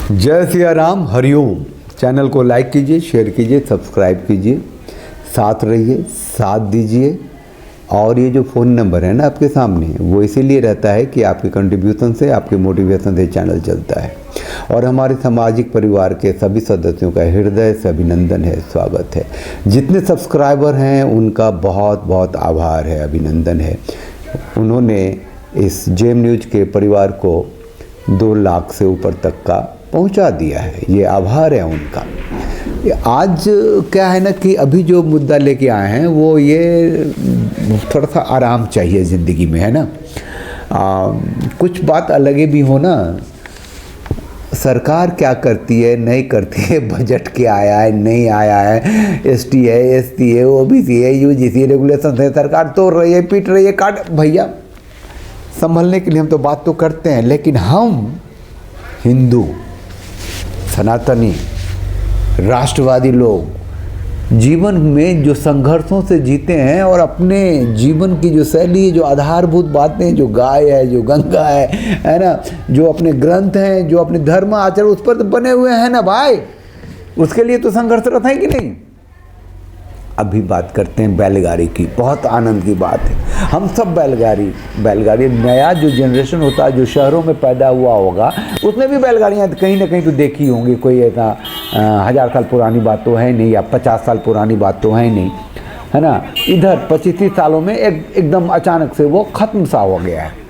जय सिया राम, हरिओम। चैनल को लाइक कीजिए, शेयर कीजिए, सब्सक्राइब कीजिए, साथ रहिए, साथ दीजिए। और ये जो फ़ोन नंबर है ना आपके सामने, वो इसीलिए रहता है कि आपके कंट्रीब्यूशन से, आपके मोटिवेशन से चैनल चलता है। और हमारे सामाजिक परिवार के सभी सदस्यों का हृदय से अभिनंदन है, स्वागत है। जितने सब्सक्राइबर हैं उनका बहुत बहुत आभार है, अभिनंदन है। उन्होंने इस जेम न्यूज़ के परिवार को 2 लाख से ऊपर तक का पहुंचा दिया है, ये आभार है उनका। आज क्या है ना कि अभी जो मुद्दा लेके आए हैं वो ये थोड़ा सा आराम चाहिए ज़िंदगी में, है ना। कुछ बात अलग ही भी हो ना। सरकार क्या करती है, नहीं करती है, बजट क्या आया है, नहीं आया है, एसटी है, एसटी है, ओबीसी है, यूजीसी रेगुलेशन है, सरकार तोड़ रही है, पीट रही है, काट। भैया संभलने के लिए हम तो बात तो करते हैं, लेकिन हम हिंदू, सनातनी, राष्ट्रवादी लोग जीवन में जो संघर्षों से जीते हैं और अपने जीवन की जो शैली, जो आधारभूत बातें, जो गाय है, जो गंगा है ना, जो अपने ग्रंथ हैं, जो अपने धर्म आचरण, उस पर तो बने हुए हैं ना भाई। उसके लिए तो संघर्षरत है कि नहीं। अभी बात करते हैं बैलगाड़ी की। बहुत आनंद की बात है, हम सब बैलगाड़ी नया जो जनरेशन होता है, जो शहरों में पैदा हुआ होगा, उसने भी बैलगाड़ियाँ कहीं ना कहीं तो देखी होंगी। कोई ऐसा 1000 साल पुरानी बात तो है नहीं, या 50 साल पुरानी बात तो है नहीं, है ना। इधर 25-30 सालों में एकदम अचानक से वो ख़त्म सा हो गया है।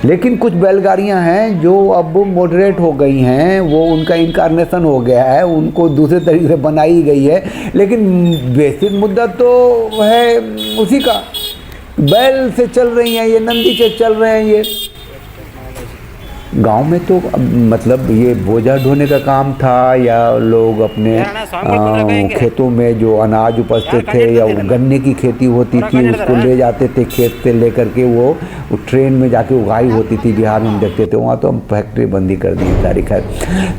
लेकिन कुछ बैलगाड़ियां हैं जो अब मॉडरेट हो गई हैं, वो उनका इनकारनेशन हो गया है, उनको दूसरे तरीके से बनाई गई है। लेकिन बेसिक मुद्दा तो है उसी का, बैल से चल रही हैं ये, नंदी से चल रहे हैं ये। गांव में तो मतलब ये बोझा ढोने का काम था, या लोग अपने खेतों में जो अनाज उपजते थे, या गन्ने की खेती होती थी, उसको ले जाते थे खेत से लेकर के, वो ट्रेन में जाके उगाई होती थी। बिहार में हम देखते थे, वहाँ तो हम फैक्ट्री बंदी कर दी सारी। खैर,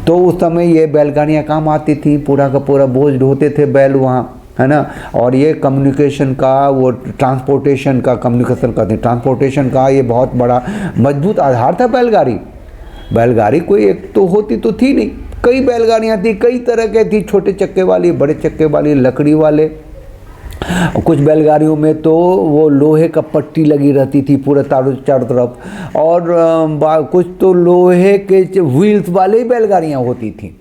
तो उस समय ये बैलगाड़ियाँ काम आती थी, पूरा का पूरा बोझ ढोते थे बैल वहाँ, है ना। और ये कम्युनिकेशन का, वो ट्रांसपोर्टेशन का ये बहुत बड़ा मजबूत आधार था बैलगाड़ी कोई एक तो होती तो थी नहीं, कई बैलगाड़ियाँ थी, कई तरह के थी, छोटे चक्के वाली, बड़े चक्के वाली, लकड़ी वाले। कुछ बैलगाड़ियों में तो वो लोहे का पट्टी लगी रहती थी पूरे चारों तरफ, और कुछ तो लोहे के व्हील्स वाले ही बैलगाड़ियाँ होती थी।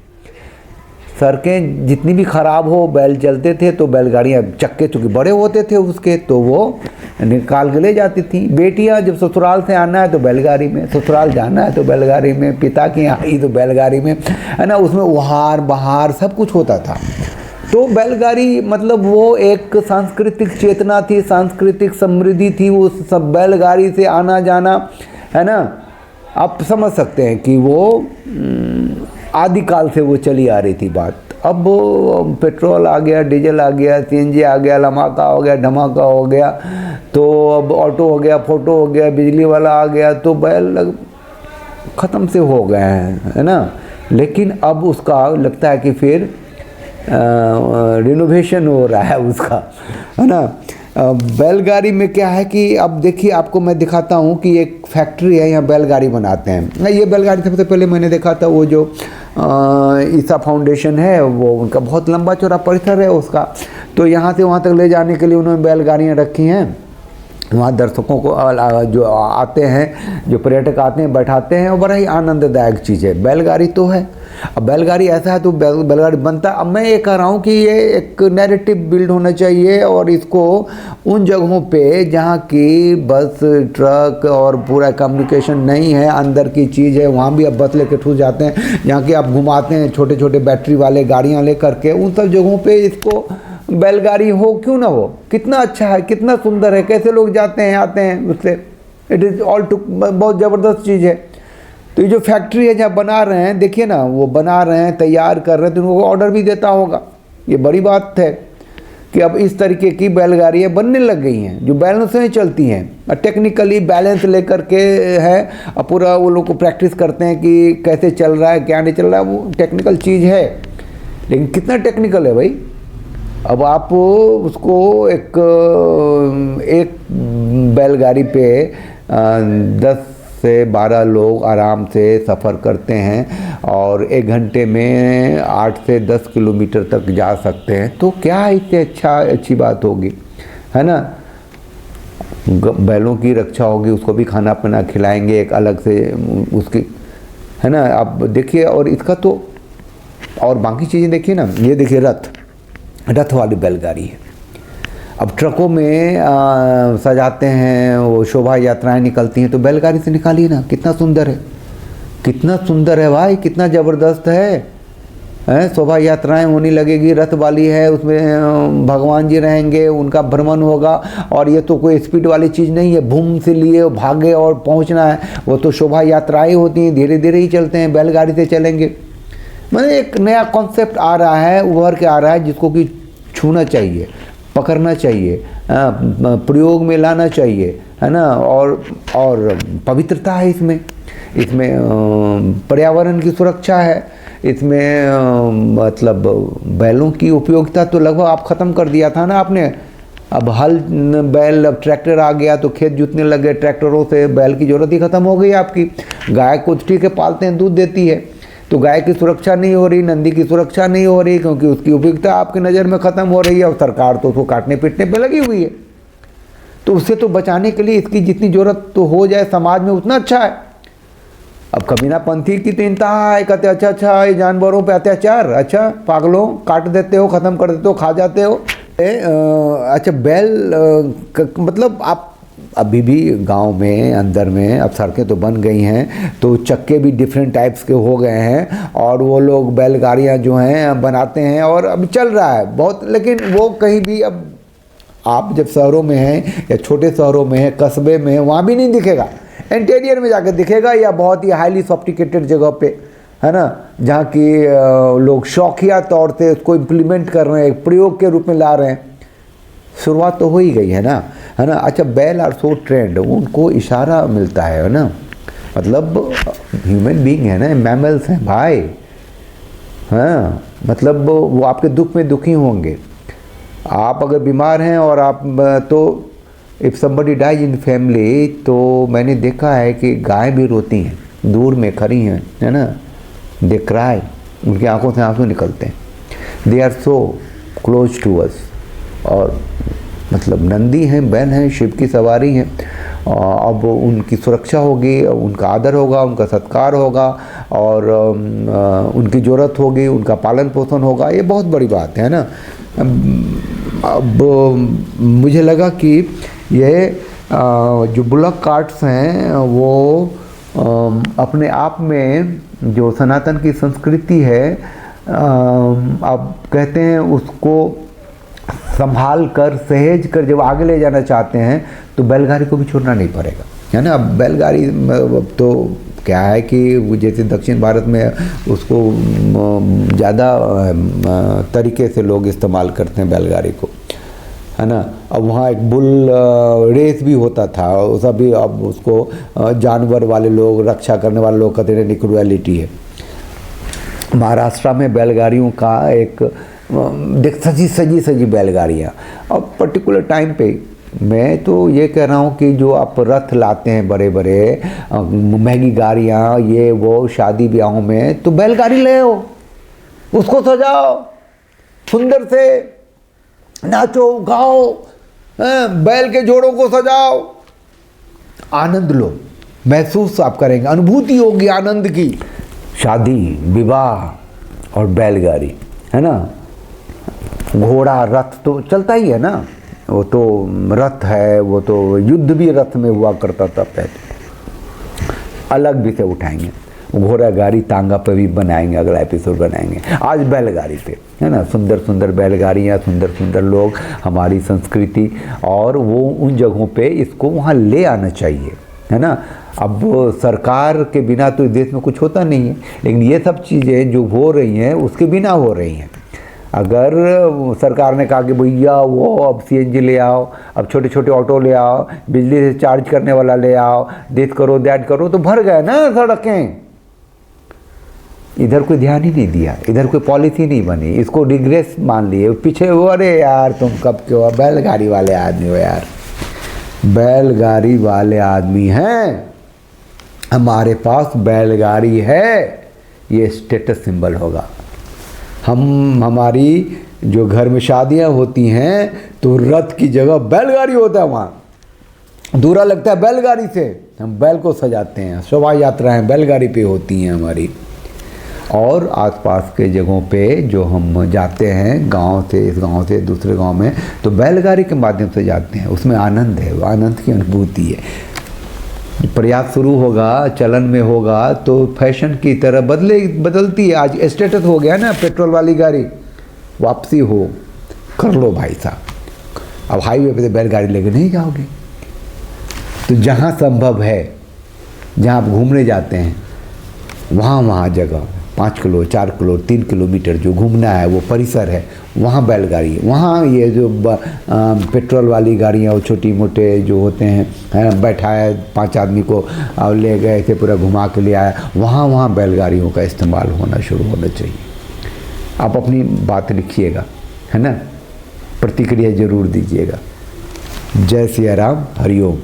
सड़कें जितनी भी ख़राब हो, बैल चलते थे तो बैलगाड़ियाँ, चक्के चूँकि बड़े होते थे उसके, तो वो निकाल के ले जाती थी। बेटियाँ जब ससुराल से आना है तो बैलगाड़ी में, ससुराल जाना है तो बैलगाड़ी में, पिता की आई तो बैलगाड़ी में, है ना। उसमें उहार बहार सब कुछ होता था। तो बैलगाड़ी मतलब वो एक सांस्कृतिक चेतना थी, सांस्कृतिक समृद्धि थी, वो सब बैलगाड़ी से आना जाना, है ना। आप समझ सकते हैं कि वो आदिकाल से वो चली आ रही थी बात। अब पेट्रोल आ गया, डीजल आ गया, सीएनजी आ गया, लमाका हो गया, धमाका हो गया, तो अब ऑटो हो गया, फोटो हो गया, बिजली वाला आ गया, तो बैल ख़त्म से हो गए हैं, है ना। लेकिन अब उसका लगता है कि फिर रिनोवेशन हो रहा है उसका, है ना। बैलगाड़ी में क्या है कि अब देखिए, आपको मैं दिखाता हूँ कि एक फैक्ट्री है, यहाँ बैलगाड़ी बनाते हैं। ये बैलगाड़ी सबसे पहले मैंने देखा था, वो जो ईसा फाउंडेशन है, वो उनका बहुत लंबा चौड़ा परिसर है उसका। तो यहाँ से वहाँ तक ले जाने के लिए उन्होंने बैलगाड़ियाँ रखी हैं। वहाँ दर्शकों को जो आते हैं, जो पर्यटक आते हैं, बैठाते हैं, और बड़ा ही आनंददायक चीज़ है। बैलगाड़ी तो है। अब बैलगाड़ी ऐसा है तो बैलगाड़ी बनता है। अब मैं ये कह रहा हूँ कि ये एक नैरेटिव बिल्ड होना चाहिए, और इसको उन जगहों पे जहाँ की बस, ट्रक और पूरा कम्युनिकेशन नहीं है, अंदर की चीज़ है, वहाँ भी अब बस लेके ठूस जाते हैं, जहाँ की आप घुमाते हैं छोटे छोटे बैटरी वाले गाड़ियाँ ले करके, उन सब जगहों पर इसको बैलगाड़ी हो, क्यों ना हो। कितना अच्छा है, कितना सुंदर है, कैसे लोग जाते हैं आते हैं उससे। इट इज़ ऑल टू बहुत ज़बरदस्त चीज़ है। तो ये जो फैक्ट्री है जहाँ बना रहे हैं, देखिए ना, वो बना रहे हैं, तैयार कर रहे हैं, तो उनको ऑर्डर भी देता होगा। ये बड़ी बात है कि अब इस तरीके की बैलगाड़ियाँ बनने लग गई हैं जो बैलेंस से चलती हैं, टेक्निकली बैलेंस लेकर के है, और पूरा वो लोग को प्रैक्टिस करते हैं कि कैसे चल रहा है, क्या नहीं चल रहा है। वो टेक्निकल चीज़ है, लेकिन कितना टेक्निकल है भाई। अब आप उसको एक बैलगाड़ी पे 10 से 12 लोग आराम से सफ़र करते हैं और 1 घंटे में 8 से 10 किलोमीटर तक जा सकते हैं। तो क्या इससे अच्छी बात होगी, है ना। बैलों की रक्षा होगी, उसको भी खाना पीना खिलाएंगे एक अलग से उसकी, है ना। आप देखिए, और इसका तो और बाकी चीज़ें देखिए ना। ये देखिए रथ वाली बैलगाड़ी है। अब ट्रकों में सजाते हैं, वो शोभा यात्राएं निकलती हैं, तो बैलगाड़ी से निकालिए ना। कितना सुंदर है, कितना सुंदर है भाई, कितना ज़बरदस्त है। शोभा यात्राएं होने लगेगी, रथ वाली है, उसमें भगवान जी रहेंगे, उनका भ्रमण होगा। और ये तो कोई स्पीड वाली चीज़ नहीं है, भूम से लिए भागे और पहुंचना है। वो तो शोभा यात्राएं होती हैं, धीरे धीरे ही चलते हैं, बैलगाड़ी से चलेंगे। मतलब एक नया कॉन्सेप्ट आ रहा है, उभर के आ रहा है, जिसको कि छूना चाहिए, पकड़ना चाहिए, प्रयोग में लाना चाहिए, है ना। और पवित्रता है इसमें पर्यावरण की सुरक्षा है इसमें। मतलब बैलों की उपयोगिता तो लगभग आप ख़त्म कर दिया था ना आपने। अब हल बैल, अब ट्रैक्टर आ गया तो खेत जोतने लगे ट्रैक्टरों से, बैल की ज़रूरत ही ख़त्म हो गई आपकी। गाय को ठीक है पालते हैं, दूध देती है, तो गाय की सुरक्षा नहीं हो रही, नंदी की सुरक्षा नहीं हो रही, क्योंकि उसकी उपयोगिता आपकी नज़र में ख़त्म हो रही है। और सरकार तो उसको काटने पीटने पे लगी हुई है। तो उससे तो बचाने के लिए इसकी जितनी ज़रूरत तो हो जाए समाज में उतना अच्छा है। अब कमीनापंथी की तो इंतहा है, कहते अच्छा ये जानवरों पे अत्याचार, अच्छा पागलों, काट देते हो, ख़त्म कर देते हो, खा जाते हो। अच्छा बैल मतलब आप अभी भी गांव में अंदर में, अब सड़कें तो बन गई हैं, तो चक्के भी डिफरेंट टाइप्स के हो गए हैं, और वो लोग बैलगाड़ियां जो हैं बनाते हैं, और अभी चल रहा है बहुत। लेकिन वो कहीं भी, अब आप जब शहरों में हैं या छोटे शहरों में हैं, कस्बे में हैं, वहाँ भी नहीं दिखेगा। इंटीरियर में जाकर दिखेगा, या बहुत ही हाईली सॉफ्टिकेटेड जगह पे, है ना, जहाँ की लोग शौकिया तौर से उसको इम्प्लीमेंट कर रहे हैं, एक प्रयोग के रूप में ला रहे हैं। शुरुआत तो हो ही गई है ना। अच्छा बैल आर सो ट्रेंड, उनको इशारा मिलता है ना, मतलब ह्यूमन बीइंग है ना, मैमल्स हैं भाई। हाँ, मतलब वो आपके दुख में दुखी होंगे। आप अगर बीमार हैं और आप तो if somebody dies in family, तो मैंने देखा है कि गाय भी रोती हैं, दूर में खड़ी हैं, है ना, दे क्राई, उनकी आंखों से आंसू निकलते हैं। They are so close to us. और मतलब नंदी हैं, बैल हैं, शिव की सवारी हैं। अब उनकी सुरक्षा होगी, उनका आदर होगा, उनका सत्कार होगा, और उनकी ज़रूरत होगी, उनका पालन पोषण होगा। ये बहुत बड़ी बात है ना। अब मुझे लगा कि ये जो बुलक कार्ट्स हैं वो अपने आप में जो सनातन की संस्कृति है, आप कहते हैं उसको संभाल कर, सहेज कर जब आगे ले जाना चाहते हैं, तो बैलगाड़ी को भी छोड़ना नहीं पड़ेगा, है ना। अब बैलगाड़ी तो क्या है कि जैसे दक्षिण भारत में उसको ज़्यादा तरीके से लोग इस्तेमाल करते हैं बैलगाड़ी को, है ना। अब वहाँ एक बुल रेस भी होता था, सभी अब उसको जानवर वाले लोग, रक्षा करने वाले लोग कहते हैं क्रुएलिटी है। महाराष्ट्र में बैलगाड़ियों का एक देख सजी बैलगाड़ियाँ। अब पर्टिकुलर टाइम पे मैं तो ये कह रहा हूँ कि जो आप रथ लाते हैं बड़े बड़े, महंगी गाड़ियाँ, ये वो शादी ब्याहों में, तो बैलगाड़ी ले आओ, उसको सजाओ, सुंदर से नाचो गाओ, बैल के जोड़ों को सजाओ, आनंद लो, महसूस आप करेंगे, अनुभूति होगी आनंद की। शादी विवाह और बैलगाड़ी, है ना। घोड़ा रथ तो चलता ही है ना, वो तो रथ है, वो तो युद्ध भी रथ में हुआ करता था पहले। अलग भी से उठाएंगे, घोड़ा गाड़ी तांगा पे भी बनाएंगे, अगला एपिसोड बनाएंगे। आज बैलगाड़ी पे, है ना, सुंदर सुंदर बैलगाड़ियाँ, सुंदर सुंदर लोग, हमारी संस्कृति, और वो उन जगहों पे इसको वहाँ ले आना चाहिए, है ना। अब सरकार के बिना तो इस देश में कुछ होता नहीं है, लेकिन ये सब चीज़ें जो हो रही हैं उसके बिना हो रही हैं। अगर सरकार ने कहा कि भैया वो अब सीएनजी ले आओ, अब छोटे छोटे ऑटो ले आओ, बिजली से चार्ज करने वाला ले आओ, दिस करो दैट करो, तो भर गए ना सड़कें। इधर कोई ध्यान ही नहीं दिया, इधर कोई पॉलिसी नहीं बनी, इसको रिग्रेस मान लिए पीछे। वो अरे यार तुम कब के हो, बैलगाड़ी वाले आदमी हो यार, बैलगाड़ी वाले आदमी हैं, हमारे पास बैलगाड़ी है, ये स्टेटस सिंबल होगा। हमारी जो घर में शादियां होती हैं तो रथ की जगह बैलगाड़ी होता है, वहाँ दूरा लगता है बैलगाड़ी से, हम बैल को सजाते हैं। शोभा यात्राएं बैलगाड़ी पे होती हैं हमारी। और आसपास के जगहों पे जो हम जाते हैं, गांव से इस गांव से दूसरे गांव में, तो बैलगाड़ी के माध्यम से जाते हैं। उसमें आनंद है, आनंद की अनुभूति है। प्रयास शुरू होगा, चलन में होगा तो फैशन की तरह बदलती है। आज स्टेटस हो गया ना, पेट्रोल वाली गाड़ी वापसी हो कर लो भाई साहब। अब हाईवे पे बैलगाड़ी लेके नहीं जाओगे। तो जहाँ संभव है, जहाँ आप घूमने जाते हैं, वहाँ जगह 5 किलो 4 किलो 3 किलोमीटर जो घूमना है, वो परिसर है, वहाँ बैलगाड़ी है। वहाँ ये जो पेट्रोल वाली गाड़ियाँ वो छोटी मोटे जो होते हैं, बैठाया 5 आदमी को और ले गए थे, पूरा घुमा के ले आया, वहाँ बैलगाड़ियों का इस्तेमाल होना शुरू होना चाहिए। आप अपनी बात लिखिएगा, है ना, प्रतिक्रिया ज़रूर दीजिएगा। जय सिया राम, हरिओम।